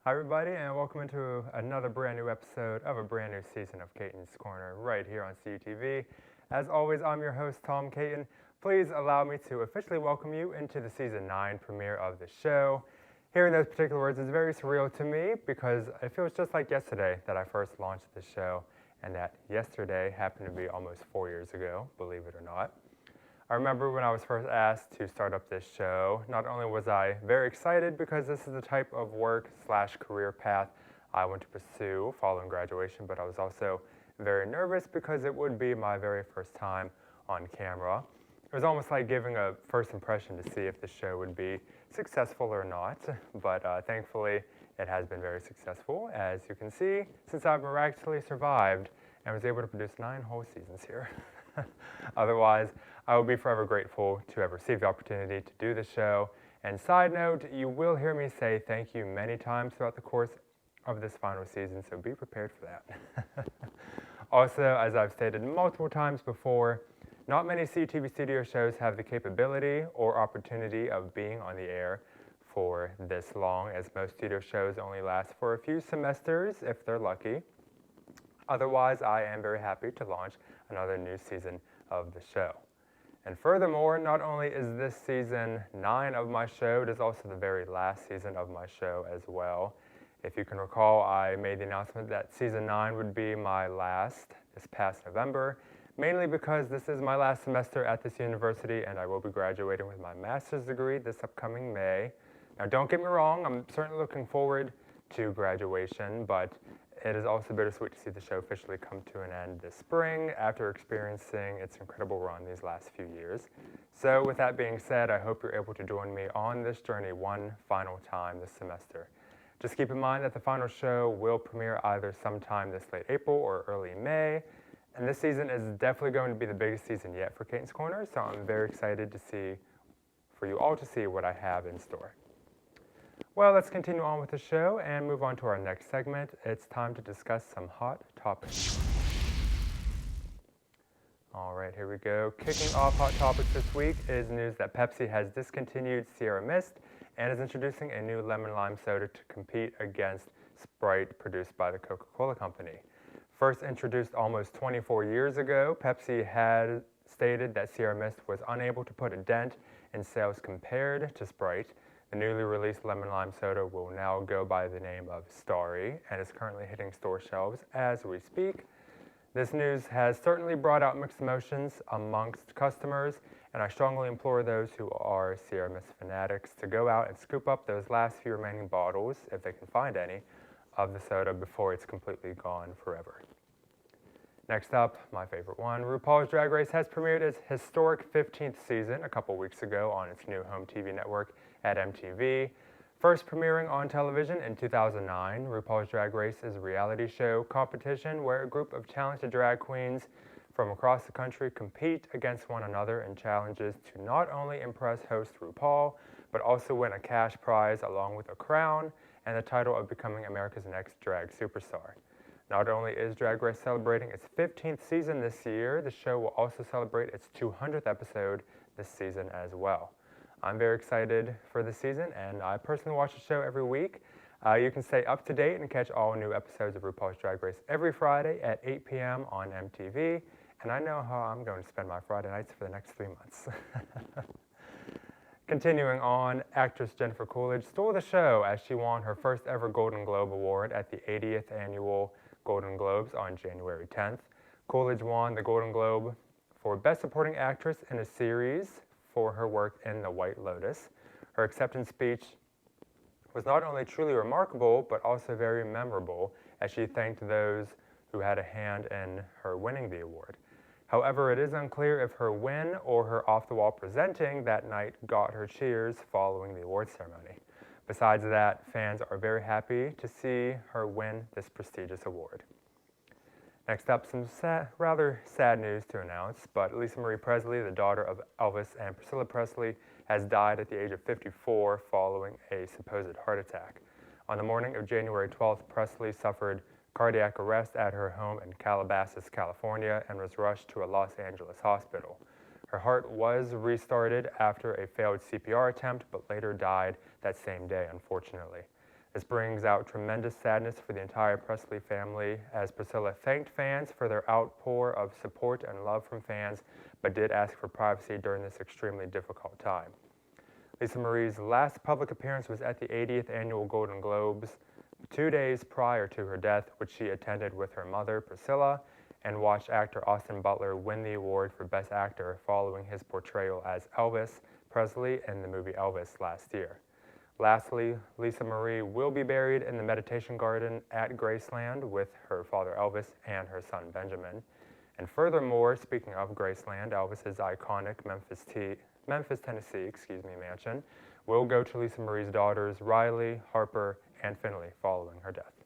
Hi everybody and welcome into another brand new episode of a brand new season of Caton'S Corner right here on CUTV. As always, I'm your host Tom Caton. Please allow me to officially welcome you into the season 9 premiere of the show. Hearing those particular words is very surreal to me because it feels just like yesterday that I first launched the show, and that yesterday happened to be almost 4 years ago, believe it or not. I remember when I was first asked to start up this show, not only was I very excited because this is the type of work/career path I want to pursue following graduation, but I was also very nervous because it would be my very first time on camera. It was almost like giving a first impression to see if the show would be successful or not, but thankfully it has been very successful, as you can see, since I've miraculously survived and was able to produce 9 whole seasons here. Otherwise, I will be forever grateful to have received the opportunity to do the show. And side note, you will hear me say thank you many times throughout the course of this final season, so be prepared for that. Also, as I've stated multiple times before, not many CTV studio shows have the capability or opportunity of being on the air for this long, as most studio shows only last for a few semesters if they're lucky. Otherwise, I am very happy to launch another new season of the show. And furthermore, not only is this season 9 of my show, it is also the very last season of my show as well. If you can recall, I made the announcement that season 9 would be my last this past November, mainly because this is my last semester at this university and I will be graduating with my master's degree this upcoming May. Now don't get me wrong, I'm certainly looking forward to graduation, but it is also bittersweet to see the show officially come to an end this spring after experiencing its incredible run these last few years. So with that being said, I hope you're able to join me on this journey one final time this semester. Just keep in mind that the final show will premiere either sometime this late April or early May, and this season is definitely going to be the biggest season yet for Caton'S Corner, so I'm very excited for you all to see what I have in store. Well, let's continue on with the show and move on to our next segment. It's time to discuss some hot topics. All right, here we go. Kicking off hot topics this week is news that Pepsi has discontinued Sierra Mist and is introducing a new lemon lime soda to compete against Sprite produced by the Coca-Cola Company. First introduced almost 24 years ago, Pepsi had stated that Sierra Mist was unable to put a dent in sales compared to Sprite. The newly released lemon lime soda will now go by the name of Starry and is currently hitting store shelves as we speak. This news has certainly brought out mixed emotions amongst customers, and I strongly implore those who are Sierra Mist fanatics to go out and scoop up those last few remaining bottles, if they can find any, of the soda before it's completely gone forever. Next up, my favorite one, RuPaul's Drag Race has premiered its historic 15th season a couple weeks ago on its new home TV network at MTV. First premiering on television in 2009, RuPaul's Drag Race is a reality show competition where a group of talented drag queens from across the country compete against one another in challenges to not only impress host RuPaul, but also win a cash prize along with a crown and the title of becoming America's next drag superstar. Not only is Drag Race celebrating its 15th season this year, the show will also celebrate its 200th episode this season as well. I'm very excited for this season, and I personally watch the show every week. You can stay up to date and catch all new episodes of RuPaul's Drag Race every Friday at 8 p.m. on MTV, and I know how I'm going to spend my Friday nights for the next 3 months. Continuing on, actress Jennifer Coolidge stole the show as she won her first ever Golden Globe Award at the 80th Annual Golden Globes on January 10th. Coolidge won the Golden Globe for Best Supporting Actress in a Series for her work in The White Lotus. Her acceptance speech was not only truly remarkable, but also very memorable as she thanked those who had a hand in her winning the award. However, it is unclear if her win or her off-the-wall presenting that night got her cheers following the award ceremony. Besides that, fans are very happy to see her win this prestigious award. Next up, some rather sad news to announce, but Lisa Marie Presley, the daughter of Elvis and Priscilla Presley, has died at the age of 54 following a supposed heart attack. On the morning of January 12th, Presley suffered cardiac arrest at her home in Calabasas, California, and was rushed to a Los Angeles hospital. Her heart was restarted after a failed CPR attempt, but later died that same day, unfortunately. This brings out tremendous sadness for the entire Presley family, as Priscilla thanked fans for their outpour of support and love from fans, but did ask for privacy during this extremely difficult time. Lisa Marie's last public appearance was at the 80th Annual Golden Globes, 2 days prior to her death, which she attended with her mother, Priscilla, and watched actor Austin Butler win the award for Best Actor following his portrayal as Elvis Presley in the movie Elvis last year. Lastly, Lisa Marie will be buried in the Meditation Garden at Graceland with her father Elvis and her son Benjamin. And furthermore, speaking of Graceland, Elvis's iconic Memphis, Tennessee, mansion will go to Lisa Marie's daughters Riley, Harper, and Finley following her death.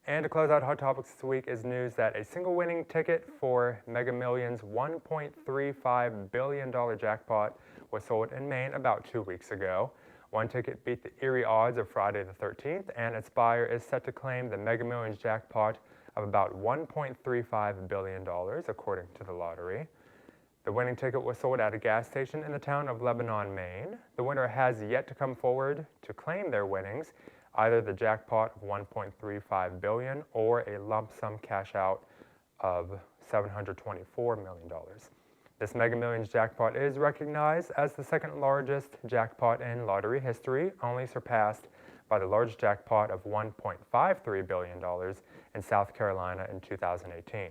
And to close out Hot Topics this week is news that a single winning ticket for Mega Millions' $1.35 billion jackpot was sold in Maine about 2 weeks ago. One ticket beat the eerie odds of Friday the 13th, and its buyer is set to claim the Mega Millions jackpot of about $1.35 billion, according to the lottery. The winning ticket was sold at a gas station in the town of Lebanon, Maine. The winner has yet to come forward to claim their winnings, either the jackpot of $1.35 billion or a lump sum cash out of $724 million. This Mega Millions jackpot is recognized as the second largest jackpot in lottery history, only surpassed by the large jackpot of $1.53 billion in South Carolina in 2018.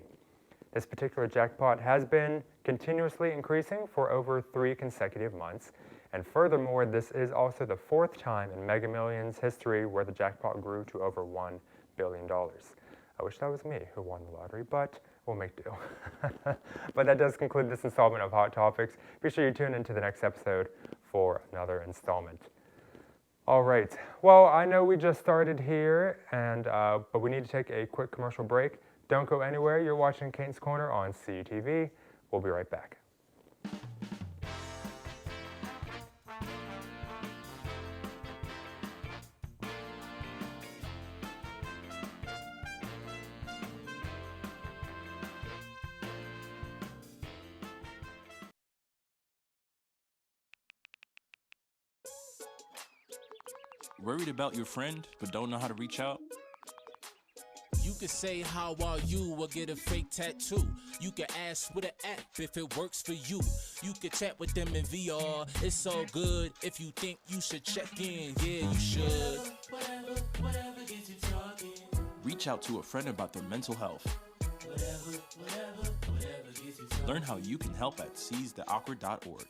This particular jackpot has been continuously increasing for over 3 consecutive months. And furthermore, this is also the 4th time in Mega Millions history where the jackpot grew to over $1 billion. I wish that was me who won the lottery, but we'll make do. But that does conclude this installment of Hot Topics. Be sure you tune into the next episode for another installment. All right. Well, I know we just started here, but we need to take a quick commercial break. Don't go anywhere. You're watching Caton'S Corner on CUTV. We'll be right back. Worried about your friend, but don't know how to reach out? You can say how are you or get a fake tattoo. You can ask with an app if it works for you. You can chat with them in VR. It's all good. If you think you should check in, yeah, you should. Whatever gets you talking. Reach out to a friend about their mental health. Whatever gets you talking. Learn how you can help at seizetheawkward.org.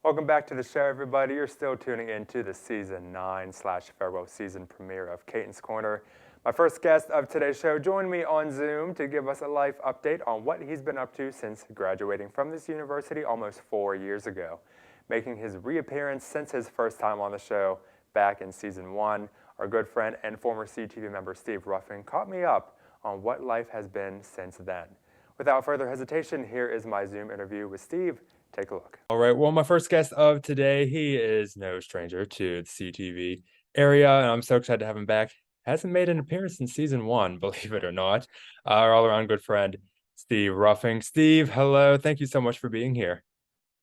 Welcome back to the show, everybody. You're still tuning in to the Season 9/farewell season premiere of Caton'S Corner. My first guest of today's show joined me on Zoom to give us a life update on what he's been up to since graduating from this university almost 4 years ago. Making his reappearance since his first time on the show back in Season 1, our good friend and former CTV member Steve Ruffing caught me up on what life has been since then. Without further hesitation, here is my Zoom interview with Steve. Take a look. All right, well, my first guest of today, he is no stranger to the CTV area, and I'm so excited to have him back. Hasn't made an appearance in Season 1, believe it or not. Our all-around good friend, Steve Ruffing. Steve, hello. Thank you so much for being here.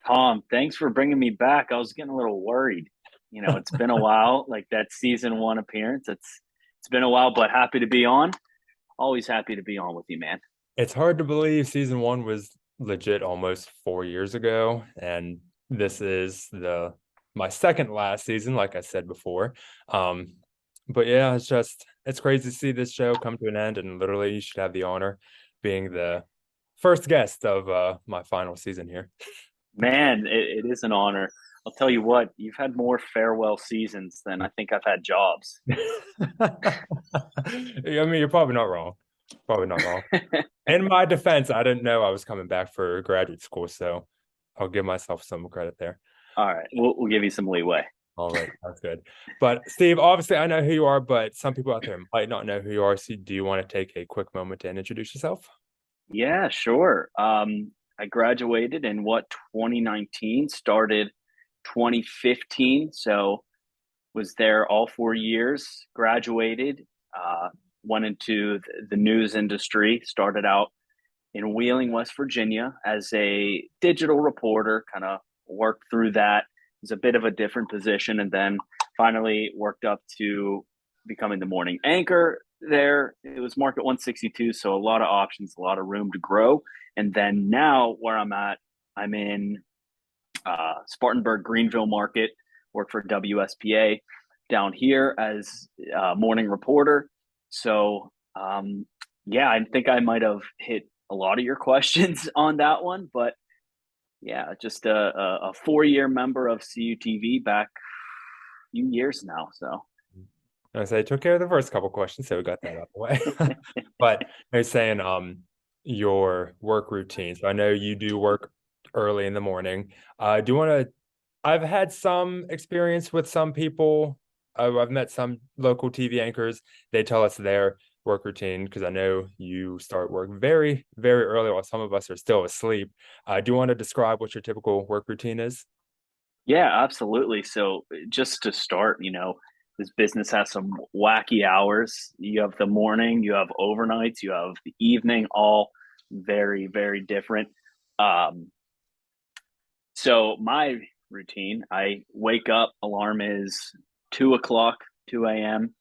Tom, thanks for bringing me back. I was getting a little worried. You know, it's been a while, like that Season 1 appearance. It's been a while, but happy to be on. Always happy to be on with you, man. It's hard to believe Season 1 was legit almost 4 years ago, and this is my second last season, like I said before. But yeah, it's crazy to see this show come to an end, and literally you should have the honor being the first guest of my final season here. Man, it is an honor. I'll tell you what, you've had more farewell seasons than I think I've had jobs. I mean, you're probably not wrong. In my defense, I didn't know I was coming back for graduate school, so I'll give myself some credit there. All right, we'll give you some leeway. All right, that's good. But Steve, obviously I know who you are, but some people out there might not know who you are. So do you want to take a quick moment to introduce yourself? Yeah, sure. I graduated in 2019, started 2015. So was there all 4 years, graduated, went into the news industry, started out in Wheeling, West Virginia as a digital reporter, kind of worked through that. It was a bit of a different position, and then finally worked up to becoming the morning anchor there. It was market 162, so a lot of options, a lot of room to grow. And then now where I'm at, I'm in Spartanburg, Greenville market, work for WSPA down here as a morning reporter. So yeah, I think I might have hit a lot of your questions on that one, but yeah, just a 4-year member of CUTV back a few years now. So I say took care of the first couple questions, so we got that out of the way. But I was saying, your work routine. So I know you do work early in the morning. Do you want to? I've had some experience with some people. I've met some local TV anchors. They tell us their work routine because I know you start work very, very early while some of us are still asleep. Do you want to describe what your typical work routine is? yeah, absolutely. So just to start, this business has some wacky hours. You have the morning, you have overnights, you have the evening, all very, very different. Um, so my routine, I wake up, alarm is 2 o'clock, 2 a.m.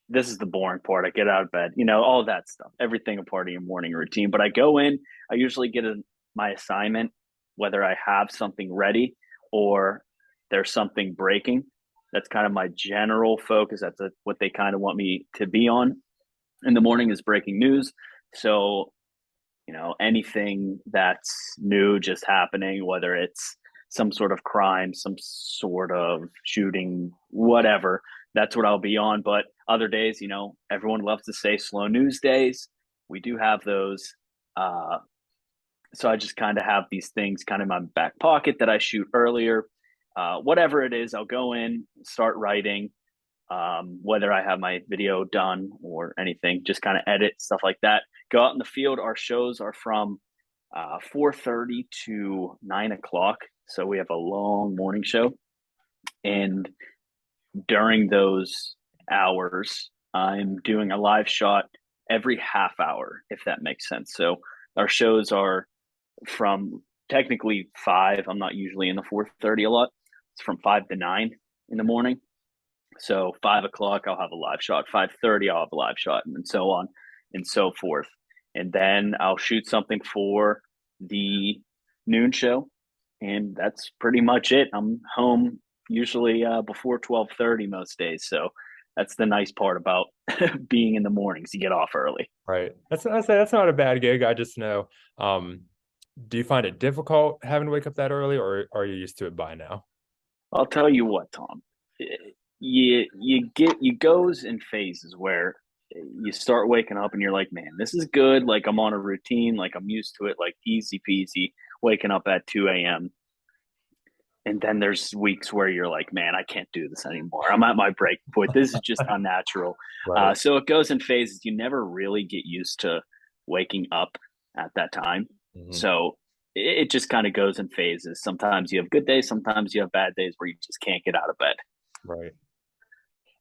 This is the boring part. I get out of bed, all that stuff, everything a part of your morning routine. But I go in, I usually get my assignment, whether I have something ready or there's something breaking. That's kind of my general focus. That's what they kind of want me to be on in the morning is breaking news. So, anything that's new just happening, whether it's some sort of crime, some sort of shooting, whatever, that's what I'll be on. But other days, everyone loves to say slow news days. We do have those. So I just kind of have these things kind of in my back pocket that I shoot earlier. Whatever it is, I'll go in, start writing, whether I have my video done or anything, just kind of edit, stuff like that. Go out in the field. Our shows are from 4:30 to 9 o'clock. So we have a long morning show. And during those hours, I'm doing a live shot every half hour, if that makes sense. So our shows are from technically 5. I'm not usually in the 4:30 a lot. It's from 5 to 9 in the morning. So 5 o'clock, I'll have a live shot. 5:30, I'll have a live shot, and so on and so forth. And then I'll shoot something for the noon show, and that's pretty much it. I'm home usually before 12:30 most days. So that's the nice part about being in the mornings. You get off early. Right. I say that's not a bad gig. I just know. Do you find it difficult having to wake up that early, or are you used to it by now? I'll tell you what, Tom. You goes in phases where you start waking up and you're like, man, this is good. Like I'm on a routine, like I'm used to it, like easy peasy, waking up at 2 a.m. And then there's weeks where you're like, man, I can't do this anymore. I'm at my break point. This is just unnatural. Right. So it goes in phases. You never really get used to waking up at that time. Mhm. So it just kind of goes in phases. Sometimes you have good days. Sometimes you have bad days where you just can't get out of bed. Right.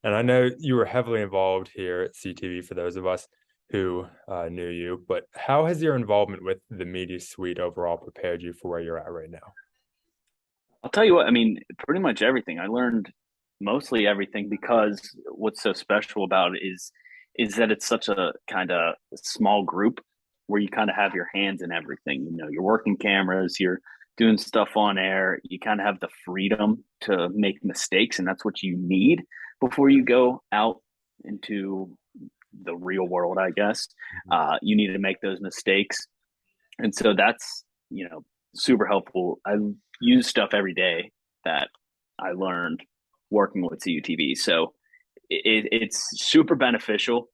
And I know you were heavily involved here at CTV for those of us who knew you, but how has your involvement with the media suite overall prepared you for where you're at right now? I'll tell you what, I mean, pretty much everything. I learned mostly everything because what's so special about it is that it's such a kind of small group where you kind of have your hands in everything. You're working cameras, you're doing stuff on air, you kind of have the freedom to make mistakes, and that's what you need before you go out into the real world, I guess. You need to make those mistakes. And so that's, super helpful. I use stuff every day that I learned working with CUTV. So it's super beneficial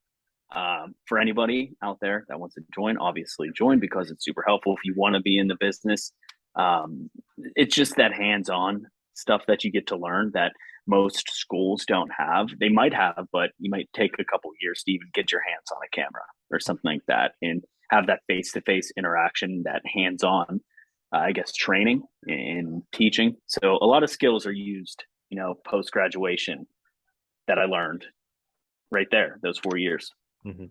for anybody out there that wants to join. Obviously, join because it's super helpful if you want to be in the business. It's just that hands-on stuff that you get to learn that most schools don't have. They might have, but you might take a couple of years to even get your hands on a camera or something like that and have that face-to-face interaction, that hands-on, I guess, training in teaching. So a lot of skills are used, post graduation that I learned right there, those 4 years. Mm-hmm.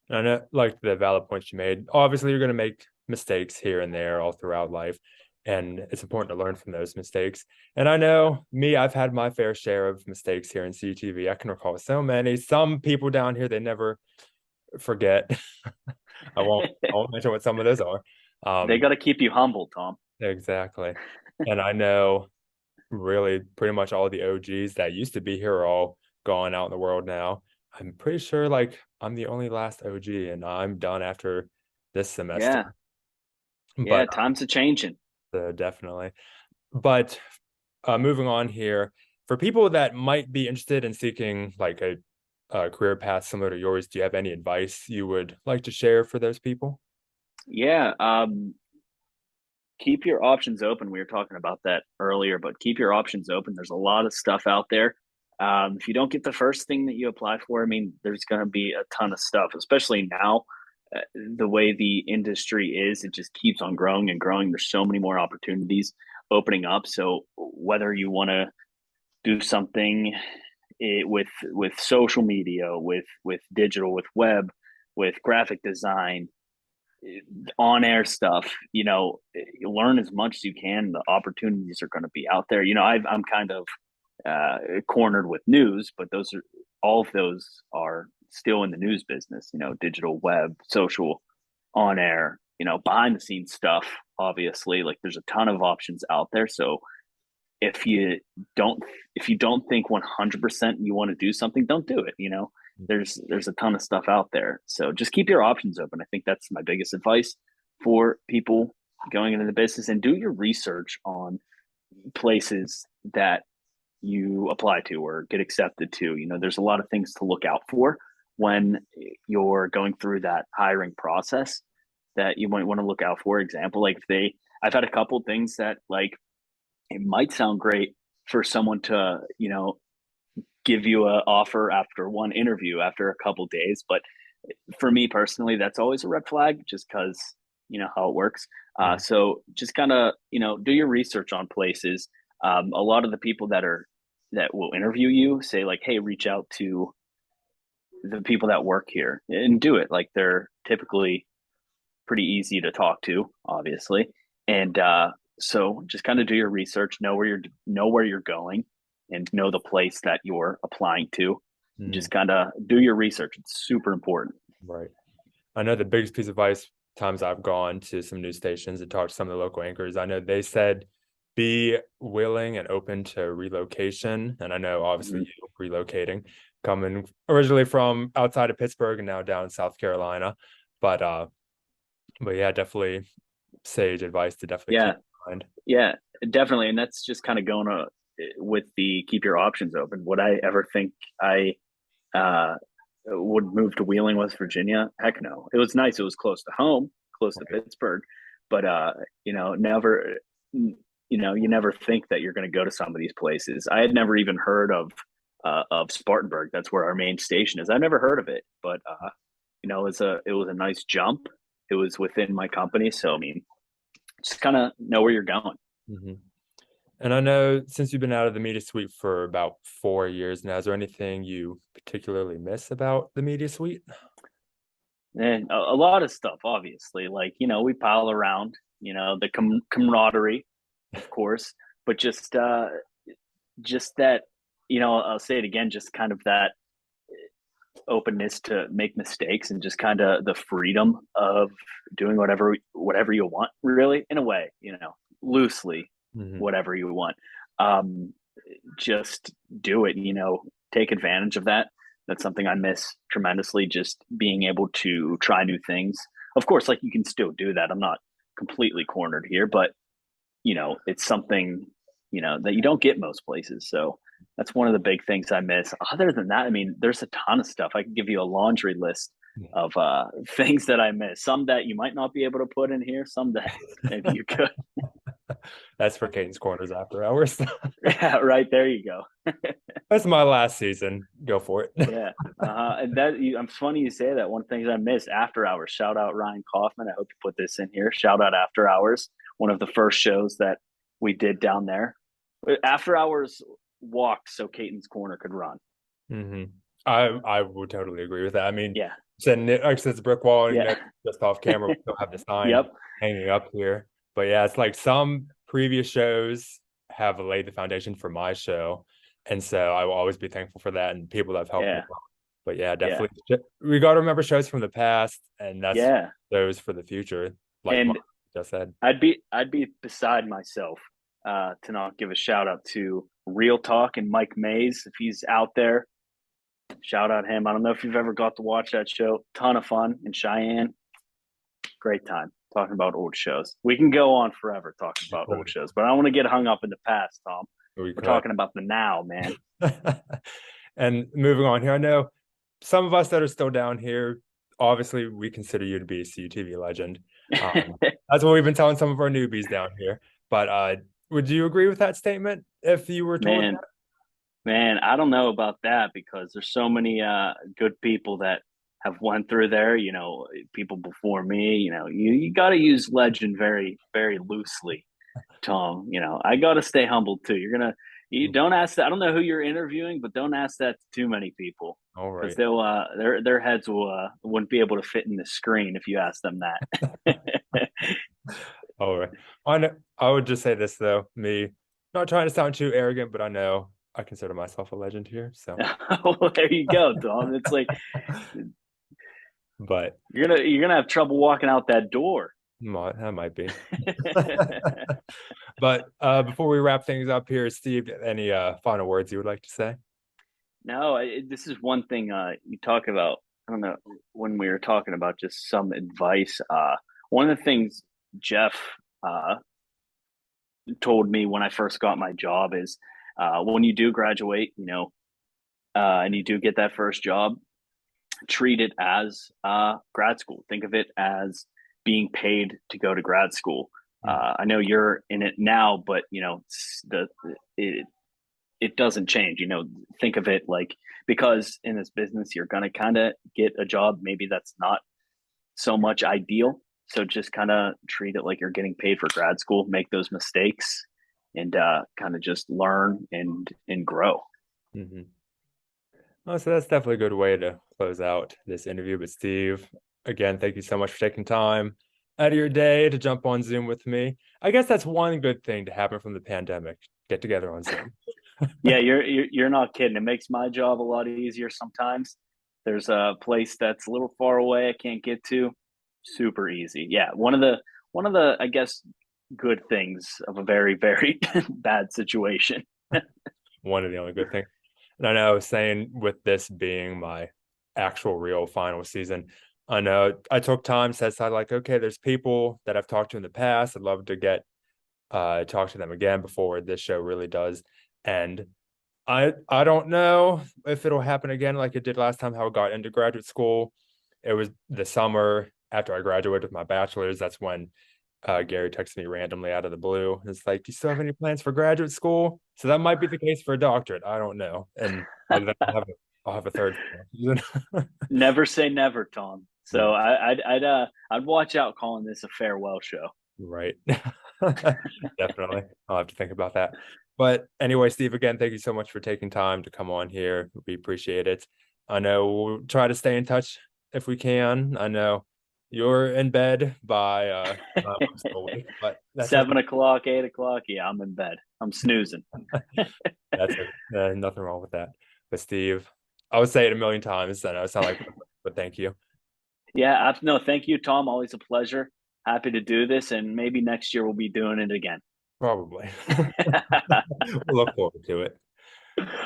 And I know, like the valid points you made, obviously you're going to make mistakes here and there all throughout life, and it's important to learn from those mistakes. And I know I've had my fair share of mistakes here in CUTV. I can recall so many. Some people down here, they never forget. I won't mention what some of those are. They got to keep you humble, Tom. Exactly. And I know really pretty much all the OGs that used to be here are all gone out in the world now. I'm pretty sure like I'm the only last OG and I'm done after this semester. Yeah, times are changing. Definitely. But moving on here, for people that might be interested in seeking like a career path similar to yours, do you have any advice you would like to share for those people? Yeah, keep your options open. We were talking about that earlier, but keep your options open. There's a lot of stuff out there. If you don't get the first thing that you apply for, I mean, there's going to be a ton of stuff, especially now. The way the industry is, it just keeps on growing and growing. There's so many more opportunities opening up. So whether you want to do something with social media, with digital, with web, with graphic design, on air stuff, learn as much as you can. The opportunities are going to be out there. I'm kind of cornered with news, but all of those are still in the news business, digital, web, social, on air, behind the scenes stuff. Obviously, like there's a ton of options out there. So if you don't think 100% you want to do something, don't do it. There's a ton of stuff out there. So just keep your options open. I think that's my biggest advice for people going into the business, and do your research on places that you apply to or get accepted to. There's a lot of things to look out for when you're going through that hiring process that you might want to look out for. Example, like I've had a couple of things that like it might sound great for someone to, give you an offer after one interview after a couple of days. But for me personally, that's always a red flag just because, how it works. So just kind of, do your research on places. A lot of the people that will interview you say like, hey, reach out to the people that work here and do it. Like they're typically pretty easy to talk to, obviously. And so just kind of do your research, know where you're going, and know the place that you're applying to. Just kind of do your research. It's super important. Right. I know the biggest piece of advice times I've gone to some news stations and talked to some of the local anchors, I know they said be willing and open to relocation. And I know obviously you relocating, coming originally from outside of Pittsburgh and now down in South Carolina. But yeah, definitely sage advice to definitely keep in mind. Yeah, definitely. And that's just kind of going with the keep your options open. Would I ever think I would move to Wheeling, West Virginia? Heck no. It was nice. It was close to home, close to Pittsburgh, but never, you never think that you're going to go to some of these places. I had never even heard of Spartanburg. That's where our main station is. I've never heard of it, but it was a nice jump. It was within my company. So, I mean, just kind of know where you're going. Mm-hmm. And I know since you've been out of the media suite for about 4 years now, is there anything you particularly miss about the media suite? And a lot of stuff, obviously, like, we pile around, the camaraderie, of course, but just that, I'll say it again, just kind of that openness to make mistakes and just kind of the freedom of doing whatever you want, really, in a way, loosely, whatever you want. Just do it, take advantage of that. That's something I miss tremendously, just being able to try new things. Of course, like you can still do that. I'm not completely cornered here, but it's something, that you don't get most places. So that's one of the big things I miss. Other than that, I mean, there's a ton of stuff. I can give you a laundry list of things that I miss. Some that you might not be able to put in here, some that maybe you could. That's for Caton'S Corners after hours. Yeah, right. There you go. That's my last season. Go for it. Yeah. And I'm funny you say that. One thing I miss, after hours. Shout out Ryan Kaufman. I hope you put this in here. Shout out After Hours. One of the first shows that we did down there. After hours walk so Caton'S Corner could run. Mm-hmm. I would totally agree with that. I mean, Yeah. sitting like it's a brick wall, you Yeah. know, just off camera, we still have the sign Yep. hanging up here. But yeah, it's like some previous shows have laid the foundation for my show. And so I will always be thankful for that and people that have helped me. Yeah. But yeah, Yeah. definitely. We got to remember shows from the past, and that's Yeah. those for the future. Like And Mark just said. I'd be beside myself to not give a shout out to Real Talk and Mike Mays if he's out there. Shout out him. I don't know if you've ever got to watch that show. Ton of fun in Cheyenne. Great time talking about old shows. We can go on forever talking about old shows, but I don't want to get hung up in the past, Tom. We're talking about the now, man. And moving on here, I know some of us that are still down here, obviously we consider you to be a CUTV legend. That's what we've been telling some of our newbies down here. But would you agree with that statement if you were told that? Man, I don't know about that because there's so many good people that have went through there, you know, people before me, you know, you got to use legend very, very loosely, Tom. You know, I got to stay humble too. You don't ask that. I don't know who you're interviewing, but don't ask that to too many people. All right. Because they'll their heads wouldn't be able to fit in the screen if you ask them that. All right. I would just say this though, me not trying to sound too arrogant, but I know I consider myself a legend here. So well, there you go, Tom. It's like, but you're gonna have trouble walking out that door. That might be. But before we wrap things up here, Steve, any final words you would like to say? No, this is one thing you talk about. I don't know, when we were talking about just some advice. One of the things Jeff told me when I first got my job is when you do graduate, you know, and you do get that first job, treat it as grad school. Think of it as being paid to go to grad school. I know you're in it now, but you know, it doesn't change. You know, think of it like, because in this business, you're going to kind of get a job. Maybe that's not so much ideal. So just kind of treat it like you're getting paid for grad school, make those mistakes and kind of just learn and grow. Mm-hmm. Oh, so that's definitely a good way to close out this interview. But Steve, again, thank you so much for taking time out of your day to jump on Zoom with me. I guess that's one good thing to happen from the pandemic. Get together on Zoom. Yeah, you're not kidding. It makes my job a lot easier sometimes. There's a place that's a little far away I can't get to. Super easy. Yeah, one of the I guess good things of a very, very bad situation. One of the only good things. And I know I was saying with this being my actual real final season, I know I took time, set aside like, okay, there's people that I've talked to in the past. I'd love to get talk to them again before this show really does. And I don't know if it'll happen again like it did last time, how I got into graduate school. It was the summer after I graduated with my bachelor's. That's when Gary texted me randomly out of the blue. It's like, do you still have any plans for graduate school? So that might be the case for a doctorate. I don't know. And I'll have a third season. Never say never, Tom. So I'd watch out calling this a farewell show. Right. Definitely. I'll have to think about that. But anyway, Steve, again, thank you so much for taking time to come on here. We appreciate it. I know we'll try to stay in touch if we can. I know you're in bed by but 7 o'clock, 8 o'clock. Yeah, I'm in bed. I'm snoozing. That's it. Nothing wrong with that. But Steve, I would say it a million times. I know it sounds like, but thank you. Yeah, no, thank you, Tom. Always a pleasure. Happy to do this, and maybe next year we'll be doing it again. Probably. We'll look forward to it.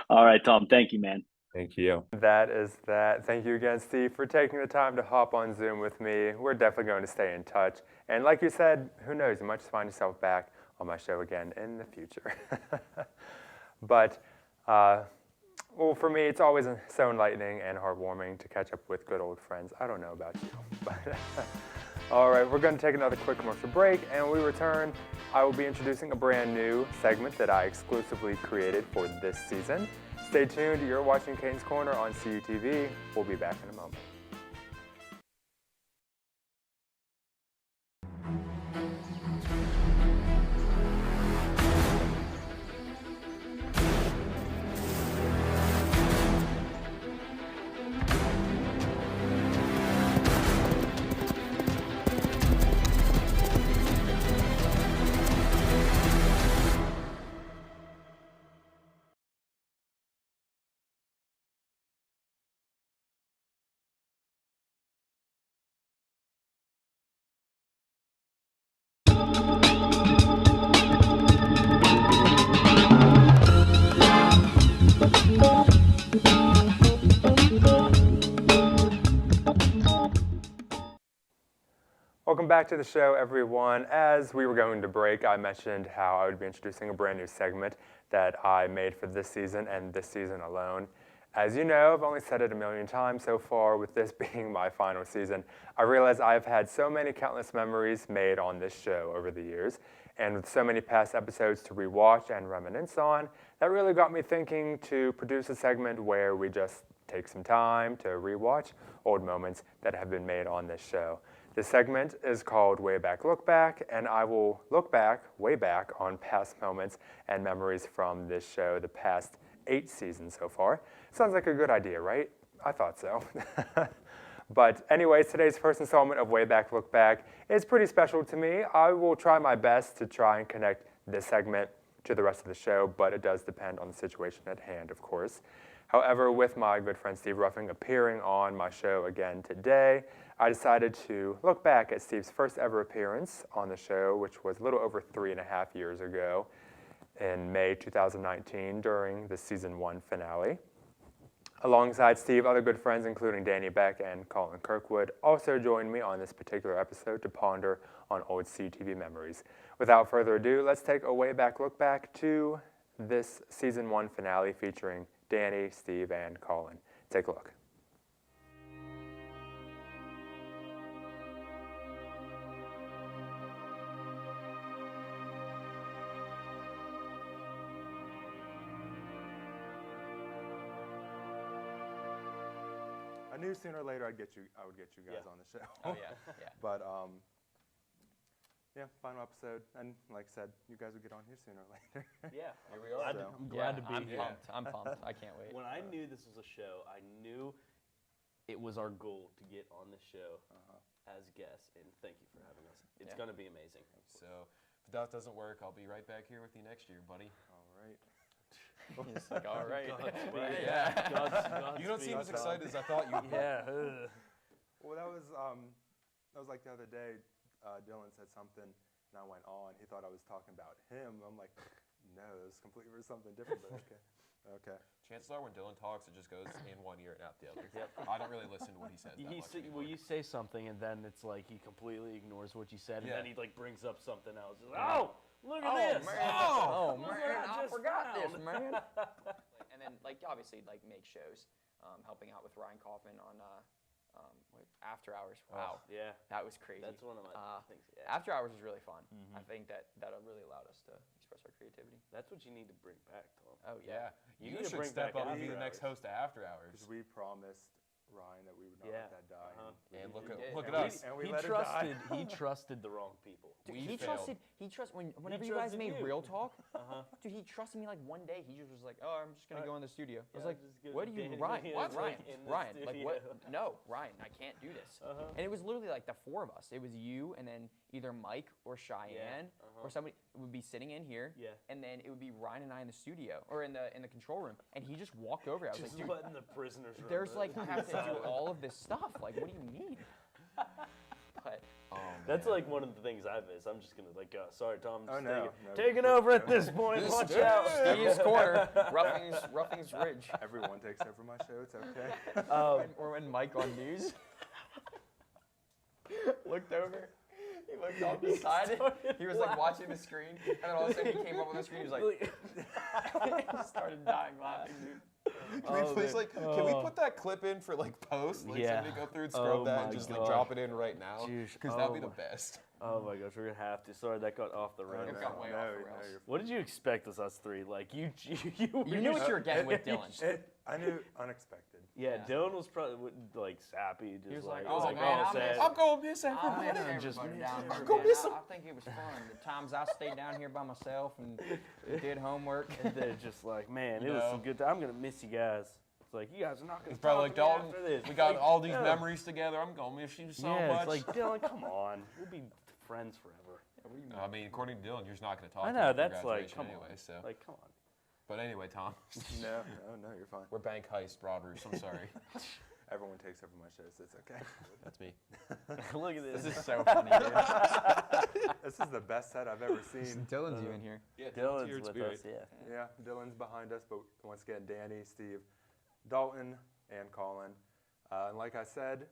All right, Tom. Thank you, man. Thank you. That is that. Thank you again, Steve, for taking the time to hop on Zoom with me. We're definitely going to stay in touch. And like you said, who knows, you might just find yourself back on my show again in the future. But, well, for me, it's always so enlightening and heartwarming to catch up with good old friends. I don't know about you, but all right, we're going to take another quick commercial break, and when we return, I will be introducing a brand new segment that I exclusively created for this season. Stay tuned. You're watching Caton'S Corner on CUTV. We'll be back in a moment. Welcome back to the show, everyone. As we were going to break, I mentioned how I would be introducing a brand new segment that I made for this season and this season alone. As you know, I've only said it a million times so far, with this being my final season. I realize I've had so many countless memories made on this show over the years, and with so many past episodes to rewatch and reminisce on, that really got me thinking to produce a segment where we just take some time to rewatch old moments that have been made on this show. This segment is called Way Back Look Back, and I will look back, way back, on past moments and memories from this show, the past 8 seasons so far. Sounds like a good idea, right? I thought so. But anyways, today's first installment of Way Back Look Back is pretty special to me. I will try my best to try and connect this segment to the rest of the show, but it does depend on the situation at hand, of course. However, with my good friend Steve Ruffing appearing on my show again today, I decided to look back at Steve's first ever appearance on the show, which was a little over 3.5 years ago in May 2019 during the season 1 finale. Alongside Steve, other good friends including Danny Beck and Colin Kirkwood also joined me on this particular episode to ponder on old CUTV memories. Without further ado, let's take a way back look back to this season 1 finale featuring Danny, Steve, and Colin. Take a look. I knew sooner or later I would get you guys on the show. Oh yeah, yeah. But yeah, final episode, and like I said, you guys will get on here sooner or later. Yeah, Here we are. So- I'm glad to be I'm here. pumped. I'm pumped. I can't wait. When I knew this was a show, I knew it was our goal to get on the show as guests, and thank you for having us. It's Yeah. going to be amazing. So if that doesn't work, I'll be right back here with you next year, buddy. All right. He's like, all right. Godspeed. Yeah. Godspeed. You don't seem as excited as I thought you would. Yeah. Well, that was like the other day. Dylan said something, and I went on. He thought I was talking about him. I'm like, no, it was completely for something different. But okay, okay. Chances are when Dylan talks, it just goes in one ear and out the other. Yep. I don't really listen to what he says that much anymore. You say something, and then it's like he completely ignores what you said, and Yeah. then he like brings up something else. He's like, oh, look at this. Man. Oh, Oh, look what man, I just forgot this, found." man. And then, like, obviously, like, make shows, helping out with Ryan Kaufman on After Hours. Wow, Yeah, that was crazy. that's one of my things. Yeah. After Hours was really fun. I think that really allowed us to express our creativity. That's what you need to bring back, Tom. Oh, Yeah, yeah. You you need to should bring step back up and be After the next Hours. host of After Hours. Because we promised Ryan that we would not Yeah. let that die. And look did. at And us. and we He let it die. trusted the wrong people. Dude, We he failed. trusted whenever you guys trusted made you. Real Talk, Uh-huh. dude, he trusted me like one day. He just was like, oh, I'm just going to go in the studio. I was yeah, like, just go what do you, dance Ryan, in what, the- Ryan, in the Ryan, like what, studio. no, Ryan, I can't do this. And it was literally like the 4 of us. It was you and then either Mike or Cheyenne or somebody would be sitting in here. Yeah. And then it would be Ryan and I in the studio or in the control room. And he just walked over. I was Just like, dude, letting the prisoners run there's the- like, I have to do all of this stuff. Like, what do you need? But That's like one of the things I miss. I'm just gonna like, sorry, Tom. Oh, Just no, taking over at this point. Watch out. Steve's Corner, Ruffing's Ridge. Everyone takes over my show. It's okay. Or when Mike on news looked over, he looked off the side, he was like watching the screen, and then all of a sudden he came up on the screen, he was like, he started dying laughing, dude. Can we please, like, can we put that clip in for, like, post? Like, Yeah. somebody go through and scrub Oh that my and just, like, God. drop it in right now? Jeez. Because that'd be Oh the best. Oh my gosh, we're gonna have to. Sorry, that got off the rails. It got way off the rails. What did you expect as us three? Like you You knew what you were getting with Dylan. I knew unexpected. Yeah, Dylan was probably like sappy, just was like, like, oh, man, all I'm sad. I'm going to miss I everybody. miss just everybody miss down here, Go man. miss 'em. I think it was fun. The times I stayed down here by myself and did homework. And they're just like, man, it was some good time. I'm gonna miss you guys. It's like you guys are not gonna. It's probably like, talk to Dalton, me after this. we got Like, all these no. memories together. I'm going to miss you so Yeah, much. it's like Dylan, come on, we'll be friends forever. I mean, according to Dylan, you're just not going to talk I to know, him after that's like, graduation come anyway, on. so. Like, come on. But anyway, Tom, No, you're fine. we're bank heist robbers. I'm sorry. Everyone takes over my show, so it's okay. That's me. Look at this. This is so funny, dude. This is the best set I've ever seen. Dylan's even here. Yeah, Dylan's here, with Spirit. us, yeah. Yeah, Dylan's behind us, but once again, Danny, Steve, Dalton, and Colin. And like I said,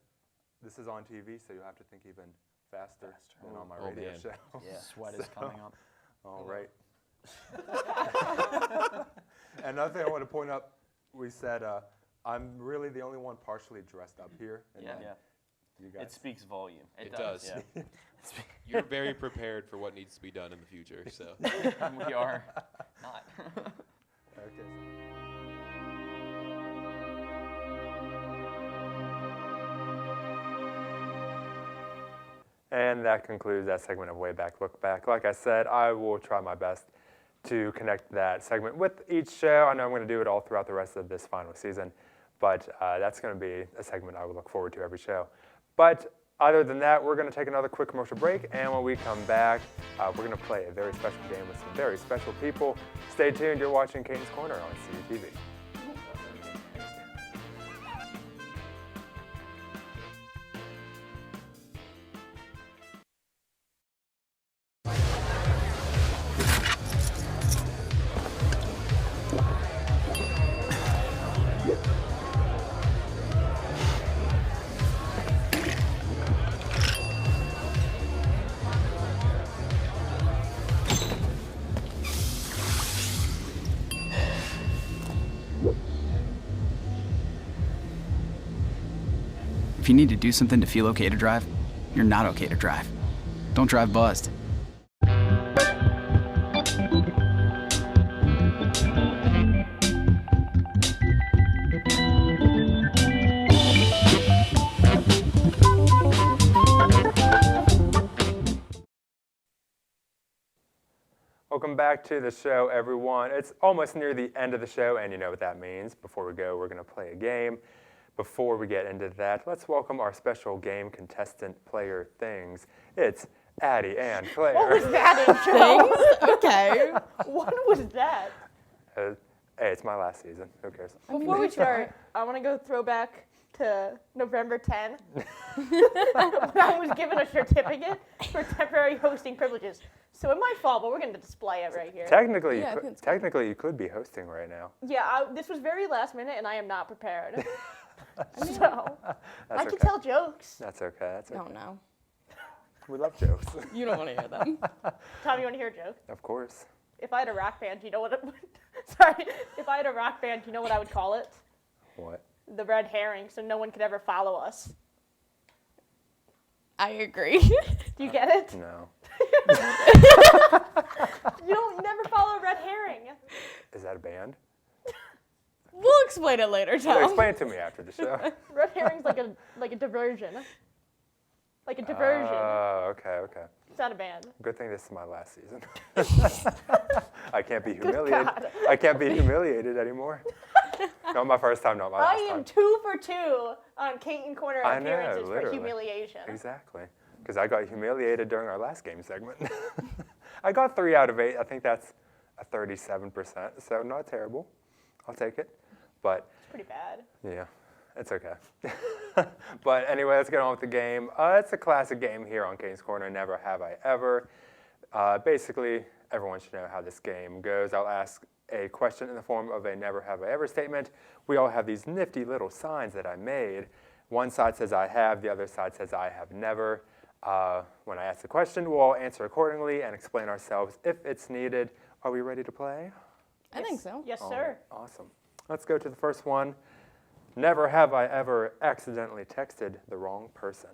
this is on TV, so you'll have to think even faster than on my Oh, radio man. show. Yeah. Sweat is coming up. All right. Another thing I want to point out, we said I'm really the only one partially dressed up here. And Yeah. then you guys. It speaks volume. It does. Yeah. You're very prepared for what needs to be done in the future. So We are not. Okay. And that concludes that segment of Way Back, Look Back. Like I said, I will try my best to connect that segment with each show. I know I'm going to do it all throughout the rest of this final season, but that's going to be a segment I will look forward to every show. But other than that, we're going to take another quick commercial break, and when we come back, we're going to play a very special game with some very special people. Stay tuned. You're watching Caton'S Corner on CUTV. If you need to do something to feel okay to drive, you're not okay to drive. Don't drive buzzed. Welcome back to the show, everyone. It's almost near the end of the show, and you know what that means. Before we go, we're going to play a game. Before we get into that, let's welcome our special game contestant player things. It's Addie and Claire. What was that intro? Okay. What was that? Hey, it's my last season. Who cares? Before we start, I want to go throwback to November 10 when I was given a certificate for temporary hosting privileges. So it my fault, but we're going to display it right here. Technically, Yeah, I you think technically you could be hosting right now. Yeah, this was very last minute, and I am not prepared. So That's I can okay. tell jokes. That's okay. That's okay. No, no. We love jokes. You don't want to hear them. Tom, you want to hear a joke? Of course. If I had a rock band, you know what it would... Sorry. If I had a rock band, you know what I would call it? What? The red herring, so no one could ever follow us. I agree. Do you get it? No. You don't never follow a red herring. Is that a band? We'll explain it later, Yeah, Tom. explain it to me after the show. Red herring's like a diversion. Like a diversion. Oh, okay, okay. It's not a band. Good thing this is my last season. I can't be humiliated. God. I can't be humiliated anymore. Not my first time, not my I last am time. 2 for 2 on Caton'S Corner I know, appearances for literally. humiliation. Exactly. Because I got humiliated during our last game segment. I got 3 out of 8. I think that's a 37%, so not terrible. I'll take it. But It's pretty bad. yeah, it's okay. But anyway, let's get on with the game. It's a classic game here on Caton'S Corner, Never Have I Ever. Basically, everyone should know how this game goes. I'll ask a question in the form of a Never Have I Ever statement. We all have these nifty little signs that I made. One side says I have, the other side says I have never. When I ask the question, we'll all answer accordingly and explain ourselves if it's needed. Are we ready to play? I think so. Yes, All sir. right, awesome. Let's go to the first one. Never have I ever accidentally texted the wrong person.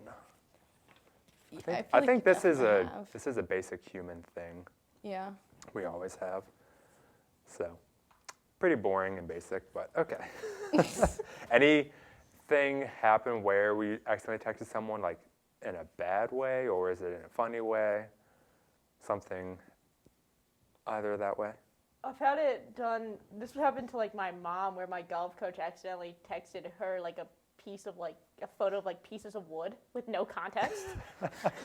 I think this is a basic human thing Yeah. we always have. So, pretty boring and basic, but okay. Anything happen where we accidentally texted someone like in a bad way, or is it in a funny way? Something either that way? I've had it done. This happened to like my mom, where my golf coach accidentally texted her like a photo of like pieces of wood with no context.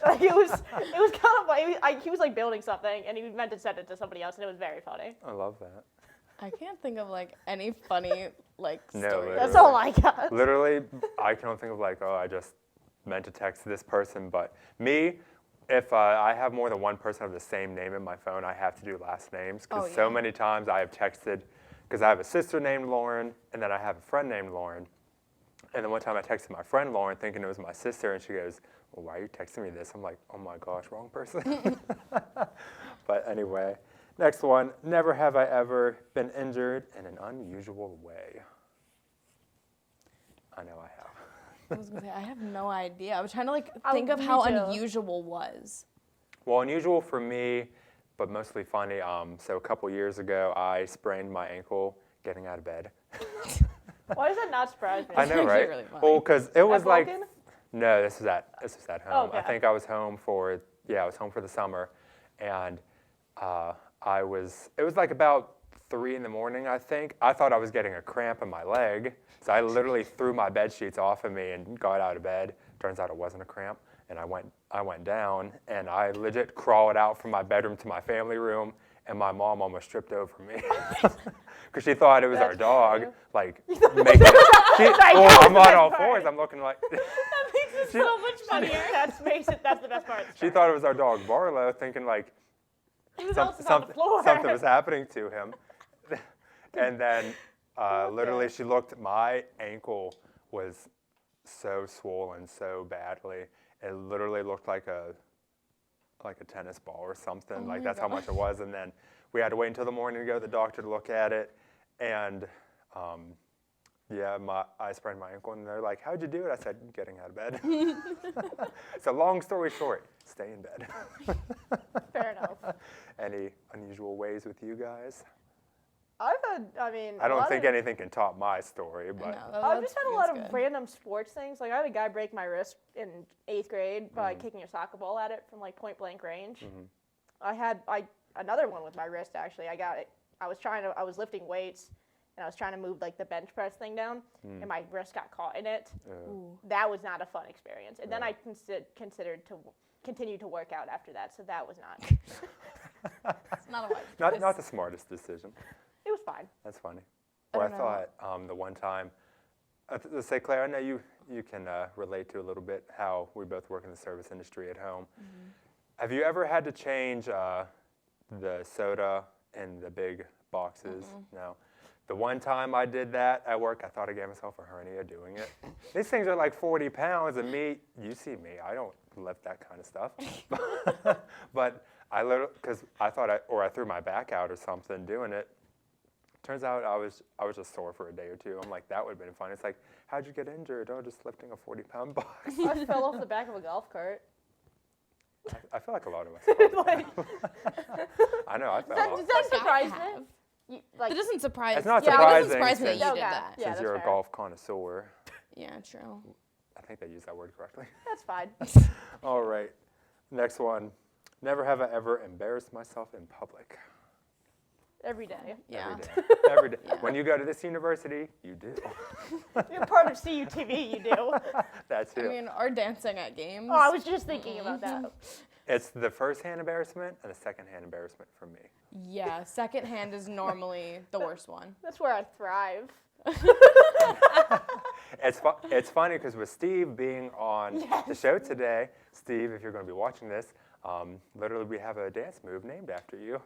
Like it was kind of like he was like building something and he meant to send it to somebody else, and it was very funny. I love that. I can't think of like any funny like No, stories. That's all I got. Literally, I can think of like, oh, I just meant to text this person, but me, if I have more than one person of the same name in my phone, I have to do last names, because so many times I have texted, because I have a sister named Lauren, and then I have a friend named Lauren, and then one time I texted my friend Lauren thinking it was my sister, and she goes, well, why are you texting me this? I'm like, oh my gosh, wrong person. But anyway, next one. Never have I ever been injured in an unusual way. I know I have. I was gonna say, I have no idea. I was trying to like Oh, think of me how too. unusual was. Well, unusual for me, but mostly funny. So a couple years ago, I sprained my ankle getting out of bed. Why does that not surprise me? I know, actually right? really funny. Well, because it was like, Vulcan? no, this was at home. Okay. I think I was home for I was home for the summer, and it was like about 3 in the morning, I think. I thought I was getting a cramp in my leg, so I literally threw my bed sheets off of me and got out of bed. Turns out it wasn't a cramp, and I went down, and I legit crawled out from my bedroom to my family room, and my mom almost tripped over me because she thought it was our dog, like making. I'm on all fours. I'm looking like. That makes it so much funnier. That's the best part. She thought it was our dog Barlow, thinking like He was also on the floor. something was happening to him. And then literally she looked, my ankle was so swollen so badly. It literally looked like a tennis ball or something. Oh like my that's how much it was. And then we had to wait until the morning to go to the doctor to look at it. And I sprained my ankle, and they're like, how'd you do it? I said, getting out of bed. So long story short, stay in bed. Fair enough. Any unusual ways with you guys? I don't think anything can top my story, but No, I've just had a lot of good. random sports things. Like I had a guy break my wrist in 8th grade by kicking a soccer ball at it from like point blank range. I had another one with my wrist actually. I got it. I was lifting weights, and I was trying to move like the bench press thing down, and my wrist got caught in it. That was not a fun experience. And then I considered to continue to work out after that, so that was not. It's not a wise not the smartest decision. It was fine. That's funny. I Well, don't I thought the one time, let's say, Claire, I know you can relate to a little bit how we both work in the service industry at home. Have you ever had to change the soda in the big boxes? No. The one time I did that at work, I thought I gave myself a hernia doing it. These things are like 40 pounds, and you see me, I don't lift that kind of stuff. But I literally, because I thought I threw my back out or something doing it. Turns out I was just sore for a day or two. I'm like, that would have been fun. It's like, how'd you get injured? Oh, just lifting a 40-pound box. I fell off the back of a golf cart. I feel like a lot of us. I know, I fell off. Does that surprise me? That doesn't surprise. It's not Yeah, it surprising doesn't surprise me that you since- did that. Yeah, Since that's you're a fair. golf connoisseur. Yeah, true. I think they use that word correctly. That's fine. All right. Next one. Never have I ever embarrassed myself in public. Every day. Yeah. Every day. Every day. Yeah. When you go to this university, you do. You're part of CUTV, you do. That's I it. mean, our dancing at games. Oh, I was just thinking about that. It's the first-hand embarrassment and the second-hand embarrassment for me. Yeah, secondhand is normally the worst one. That's where I thrive. It's funny because with Steve being on the show today, Steve, if you're going to be watching this, literally we have a dance move named after you.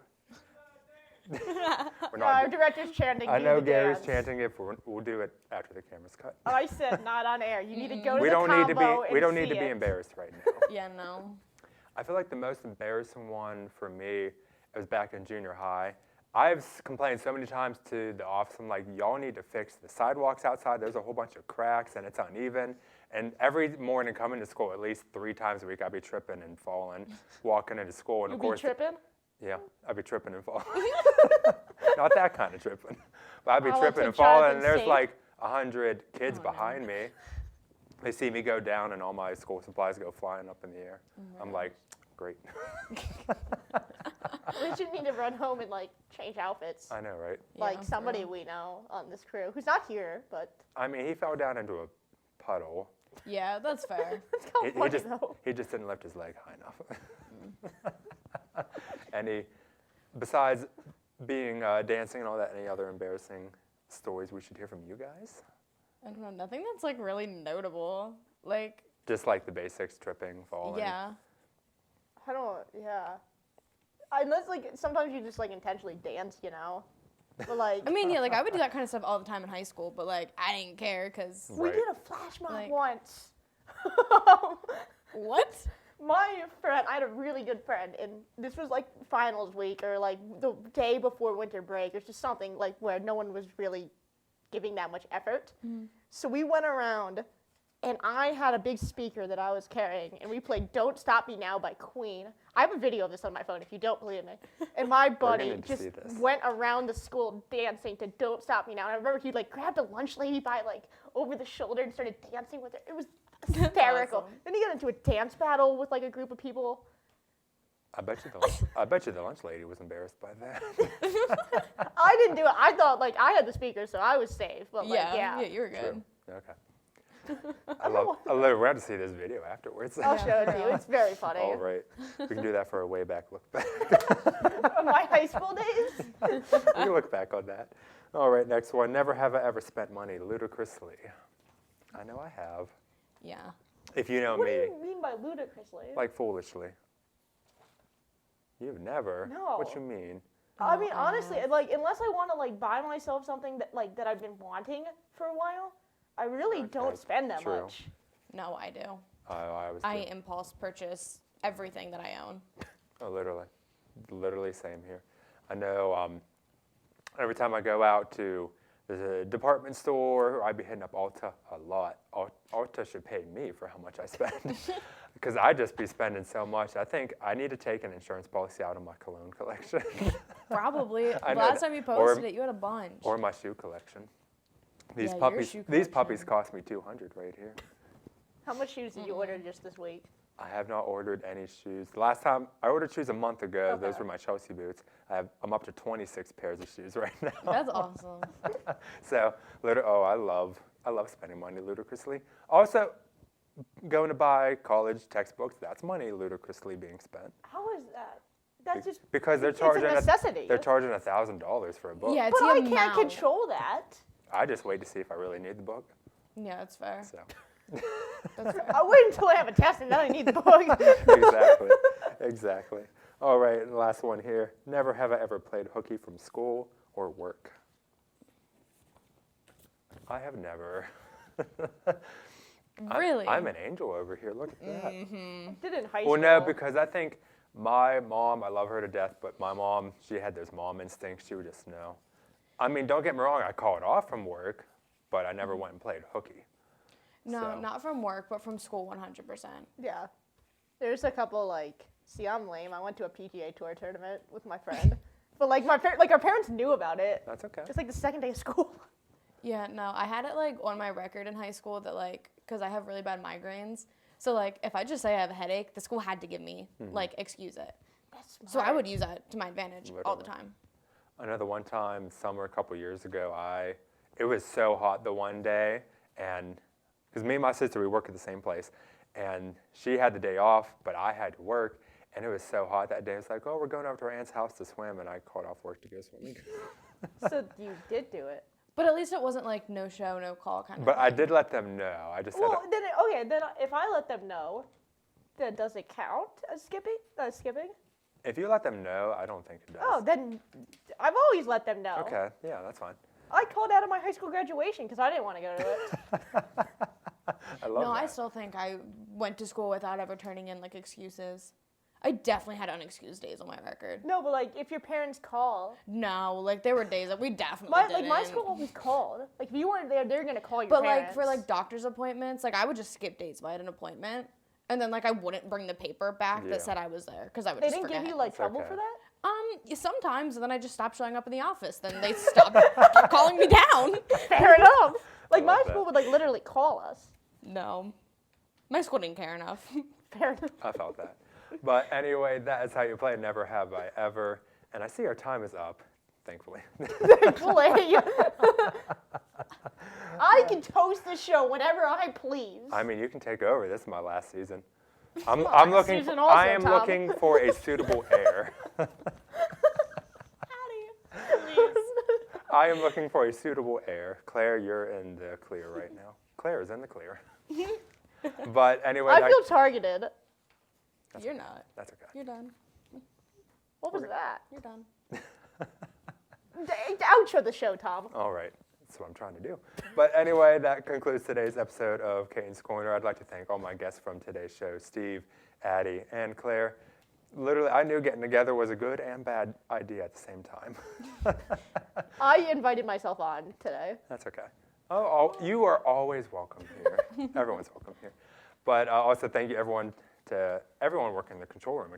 Our director's chanting. I "Do know the Gary's dance." chanting it. We'll do it after the camera's cut. I said not on air. You need to go to We the don't need to combo be. We and don't need see to be it. embarrassed right now. Yeah, no. I feel like the most embarrassing one for me, it was back in junior high. I've complained so many times to the office, I'm like, y'all need to fix the sidewalks outside. There's a whole bunch of cracks and it's uneven. And every morning coming to school, at least 3 times a week, I'd be tripping and falling, walking into school. And You of be course, tripping? yeah, I'd be tripping and falling. Not that kind of tripping. But I'd be Oh, tripping it's and a falling, Jonathan and there's Safe. like 100 kids behind me. They see me go down, and all my school supplies go flying up in the air. I'm like, great. We should need to run home and like change outfits. I know, right? Like Yeah, somebody for real. we know on this crew who's not here, but I mean, he fell down into a puddle. Yeah, that's fair. it's kind of funny though. He just didn't lift his leg high enough. Besides being dancing and all that, any other embarrassing stories we should hear from you guys? I don't know, nothing that's like really notable. Like, Just like the basics, tripping, falling. yeah. I don't. Yeah. Unless like sometimes you just like intentionally dance, you know. But like. I mean, yeah, like I would do that kind of stuff all the time in high school, but like I didn't care because We Right. did a flash mob Like- once. What? My friend, I had a really good friend, and this was like finals week or like the day before winter break or just something like where no one was really giving that much effort. So we went around, and I had a big speaker that I was carrying, and we played Don't Stop Me Now by Queen. I have a video of this on my phone if you don't believe me. And my buddy just went around the school dancing to Don't Stop Me Now. And I remember he like grabbed a lunch lady by like over the shoulder and started dancing with her. It was hysterical. Awesome. Then he got into a dance battle with like a group of people. I bet you the lunch lady was embarrassed by that. I didn't do it. I thought like I had the speaker, so I was safe. But like, Yeah, you were good. True. Okay. I love. We're going to see this video afterwards. I'll show it to you. It's very funny. All right. We can do that for a way back look back. My high school days. We can look back on that. All right, next one. Never have I ever spent money ludicrously. I know I have. Yeah. If you know What me. do you mean by ludicrously? Like foolishly. You've never? No. What you mean? I mean, honestly, like unless I want to like buy myself something that I've been wanting for a while, I really don't spend that True. much. No, I do. I always I do. impulse purchase everything that I own. Oh, literally same here. I know every time I go out to the department store, I'd be hitting up Ulta a lot. Ulta should pay me for how much I spend because I just be spending so much. I think I need to take an insurance policy out of my cologne collection. Probably. I know Last that. time you posted it, you had a bunch. Or my shoe collection. These Yeah, your puppies, shoe these collection. puppies cost me $200 right here. How much shoes did you order just this week? I have not ordered any shoes. The last time I ordered shoes a month ago. Okay. Those were my Chelsea boots. I'm up to 26 pairs of shoes right now. That's awesome. So, I love spending money ludicrously. Also, going to buy college textbooks, that's money ludicrously being spent. How is that? That's just Because they're it's charging a necessity. they're charging $1,000 for a book. Yeah, it's but the I amount. can't control that. I just wait to see if I really need the book. Yeah, that's fair. So. That's fair. I'll wait until I have a test and then I need the book. Exactly. All right, and the last one here. Never have I ever played hooky from school or work. I have never. Really? I'm an angel over here. Look at that. I did in high school. Well, no, because I think my mom, I love her to death, but my mom, she had those mom instincts. She would just know. I mean, don't get me wrong, I called off from work, but I never went and played hooky. No, So. not from work, but from school 100%. Yeah. There's a couple like, see, I'm lame. I went to a PTA tour tournament with my friend. But like our parents knew about it. That's okay. It's like the second day of school. Yeah, no, I had it like on my record in high school that like, because I have really bad migraines. So like, if I just say I have a headache, the school had to give me like excuse it. That's smart. So I would use that to my advantage all the Literally. time. Another one time, summer a couple years ago, it was so hot the one day, and because me and my sister, we work at the same place, and she had the day off, but I had to work, and it was so hot that day. It's like, oh, we're going over to our aunt's house to swim, and I called off work to go swimming. So you did do it. But at least it wasn't like no show, no call kind of But thing. I did let them know. I just said, Well, then if I let them know, then does it count as skipping? if you let them know, I don't think it does. Oh, then I've always let them know. Okay, yeah, that's fine. I called out of my high school graduation because I didn't want to go to it. I love No, that. I still think I went to school without ever turning in like excuses. I definitely had unexcused days on my record. No, but like if your parents call, No, like there were days that we definitely my didn't. school always called. Like if you weren't there, they're gonna call your But parents. like for like doctor's appointments, like I would just skip dates if I had an appointment, and then like I wouldn't bring the paper back Yeah. that said I was there because I would they just didn't forget. give you like It's trouble okay. for that. Sometimes, and then I just stopped showing up in the office. Then they stopped calling me down. Fair enough. Like my love school that. would like literally call us. No, my school didn't care enough. Fair enough. I felt that. But anyway, that is how you play Never Have I Ever. And I see our time is up, thankfully. Play. I can toast the show whenever I please. I mean, you can take over. This is my last season. I'm last looking. season For, also, I am Tom. looking for a suitable heir. I am looking for a suitable heir. Claire, you're in the clear right now. Claire is in the clear. But anyway, I feel targeted. You're not. that's okay. You're done. What was that? You're done. Outro the show, Tom. All right. That's what I'm trying to do. But anyway, that concludes today's episode of Caton'S Corner. I'd like to thank all my guests from today's show, Steve, Addie, and Claire. Literally, I knew getting together was a good and bad idea at the same time. I invited myself on today. That's okay. Oh, you are always welcome here. Everyone's welcome here. But also thank you to everyone working in the control room,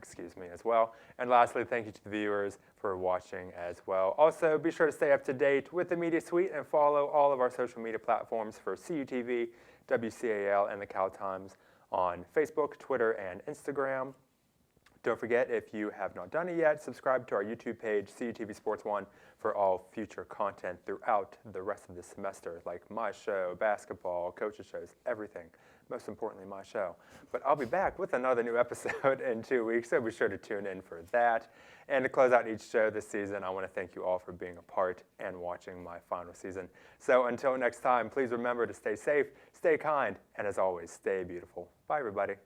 as well. And lastly, thank you to the viewers for watching as well. Also, be sure to stay up to date with the Media Suite and follow all of our social media platforms for CUTV, WCAL, and the Cal Times on Facebook, Twitter, and Instagram. Don't forget, if you have not done it yet, subscribe to our YouTube page, CUTV Sports 1, for all future content throughout the rest of the semester, like my show, basketball, coaches' shows, everything. Most importantly, my show. But I'll be back with another new episode in 2 weeks, so be sure to tune in for that. And to close out each show this season, I want to thank you all for being a part and watching my final season. So until next time, please remember to stay safe, stay kind, and as always, stay beautiful. Bye, everybody.